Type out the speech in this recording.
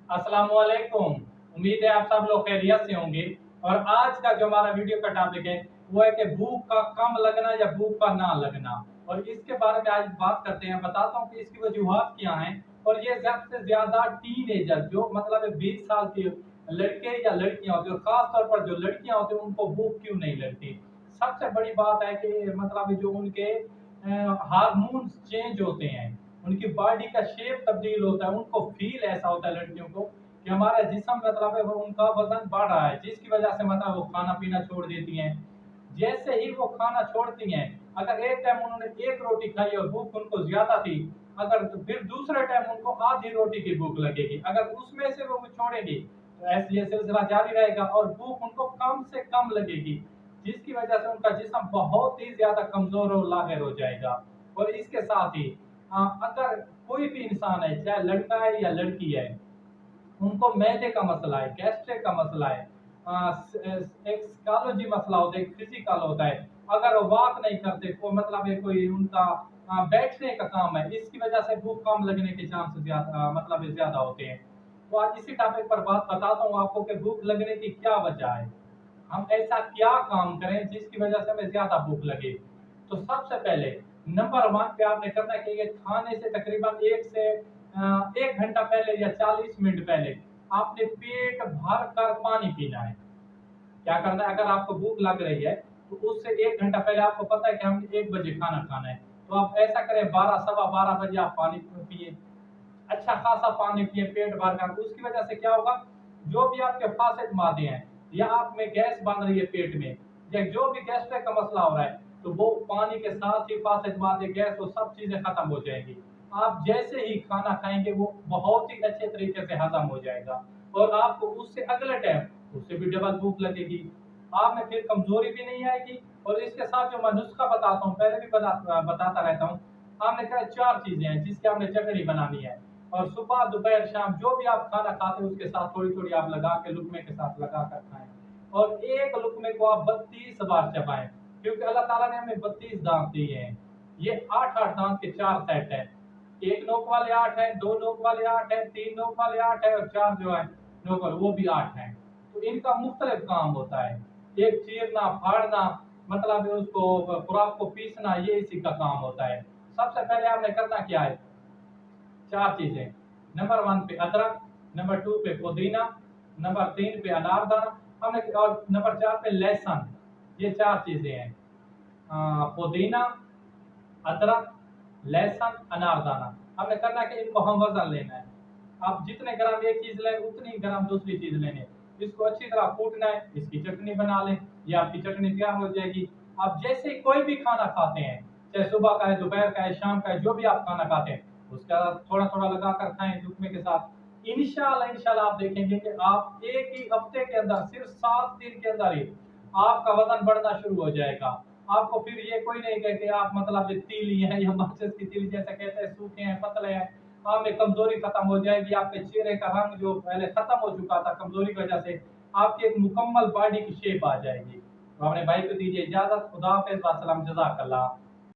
अस्सलामुअलैकुम। उम्मीद है आप सब लोग खैरियत से होंगे। और आज का जो हमारा वीडियो का टॉपिक है वो है कि भूख का कम लगना या भूख का ना लगना। और इसके बारे में आज बात करते हैं, बताता हूँ कि इसकी वजूहत क्या हैं। और ये सबसे ज्यादा टीनेजर जो मतलब 20 साल के लड़के या लड़कियां होती है, और खास तौर पर जो लड़कियां होती है उनको भूख क्यों नहीं लगती। सबसे बड़ी बात है कि मतलब जो उनके हार्मोन्स चेंज होते हैं, उनकी बॉडी का शेप तब्दील होता है, उनको फील ऐसा होता है लड़कियों को कि हमारा जिस्म मतलब है वो उनका वजन बढ़ रहा है, जिसकी वजह से मतलब वो खाना पीना छोड़ देती हैं। जैसे ही वो खाना छोड़ती हैं, अगर एक टाइम उन्होंने एक रोटी खाई और भूख उनको ज्यादा थी, अगर तो फिर दूसरे टाइम उनको आधी रोटी की भूख लगेगी, अगर उसमें से वो छोड़ेंगी तो ऐसे ये सिलसिला जारी रहेगा और भूख उनको कम से कम लगेगी, जिसकी वजह से उनका जिस्म बहुत ही ज्यादा कमजोर और लाहिर हो जाएगा। और इसके साथ ही अगर कोई भी इंसान है, चाहे लड़का है या लड़की है, उनको मैदे का मसला है, गैस्ट्रिक का मसला है, एक साइकोलॉजी मसला होता है, एक फिजिकल होता है, अगर वो वॉक नहीं करते, को मतलब है कोई उनका बैठने का काम है, इसकी वजह से भूख कम लगने के चांस ज्यादा मतलब ज्यादा होते हैं। तो आज इसी टॉपिक पर बात बताता हूँ आपको कि भूख लगने की क्या वजह है, हम ऐसा क्या काम करें जिसकी वजह से हमें ज्यादा भूख लगे। तो सबसे पहले नंबर वन पे आपने करना है कि ये खाने से तकरीबन एक घंटा पहले या 40 मिनट पहले आपने पेट भर कर पानी पीना है। क्या करना है, अगर आपको भूख लग रही है तो उससे एक घंटा पहले आपको पता है कि हम 1 बजे खाना खाना है, तो आप ऐसा करें 12 सवा 12 बजे आप पानी पिए, अच्छा खासा पानी पिए पेट भर कर। उसकी वजह से क्या होगा, जो भी आपके फासिद मादे हैं या आप में गैस बन रही है पेट में, या जो भी गैस्ट्रिक का मसला हो रहा है, तो वो पानी के साथ ही फासिद मादे गैस वो सब चीजें खत्म हो जाएंगी। आप जैसे ही खाना खाएंगे वो बहुत ही अच्छे तरीके से हजम हो जाएगा, और आपको उससे अगले टाइम उससे भी डबल भूख लगेगी, आप में फिर कमजोरी भी नहीं आएगी। और इसके साथ जो मैं नुस्खा बताता हूँ, पहले भी बताता रहता हूँ, आपने कहा 4 चीजें हैं जिसकी आपने चटनी बनानी है, और सुबह दोपहर शाम जो भी आप खाना खाते हैं उसके साथ थोड़ी थोड़ी आप लगा के लुकमे के साथ लगा कर खाएं। और एक लुकमे को आप 32 बार चबाएं, क्योंकि अल्लाह ताला ने हमें 32 दांत दिए हैं। ये 8 8 दांत के 4 सेट हैं, एक नोक वाले 8 हैं, 2 नोक वाले 8 हैं, 3 नोक वाले 8 हैं, और 4 जो है नोक वाले वो भी 8 हैं। तो इनका मुख्तलिफ काम होता है, एक चीरना फाड़ना मतलब उसको खुराक को पीसना, ये इसी का काम होता है। सबसे पहले आपने करना क्या है, 4 चीजें। नंबर वन पे अदरक, नंबर टू पे पुदीना, नंबर तीन पे अनारदाना, हमने और नंबर चार पे लहसुन। ये 4 चीजें हैं, पुदीना, अदरक, लहसुन, अनारदाना। हमने करना कि इनको हम वजन लेना है, आप जितने ग्राम एक चीज लें उतनी ग्राम दूसरी चीज लेने। इसको अच्छी तरह कूटना है, इसकी चटनी बना लें, ये आपकी चटनी तैयार हो जाएगी। आप जैसे कोई भी खाना खाते हैं, चाहे सुबह का है, दोपहर का है, शाम का है, जो भी आप खाना खाते हैं उसका थोड़ा थोड़ा लगा कर खाएं लुकमे के साथ। इंशाल्लाह इंशाल्लाह आप देखेंगे कि आप एक ही हफ्ते के अंदर, सिर्फ 7 दिन के अंदर ही आपका वजन बढ़ना शुरू हो जाएगा। आपको फिर ये कोई नहीं कहे कि आप मतलब ये तीली हैं या माचिस की तीली जैसे कहते हैं, सूखे हैं, पतले हैं। आप में कमजोरी खत्म हो जाएगी, आपके चेहरे का रंग जो पहले खत्म हो चुका था कमजोरी की वजह से, आपकी एक मुकम्मल बॉडी की शेप आ जाएगी। तो अपने भाई को दीजिए इजाजत, खुदा हाफिज़, वस्सलाम, जज़ाकल्लाह।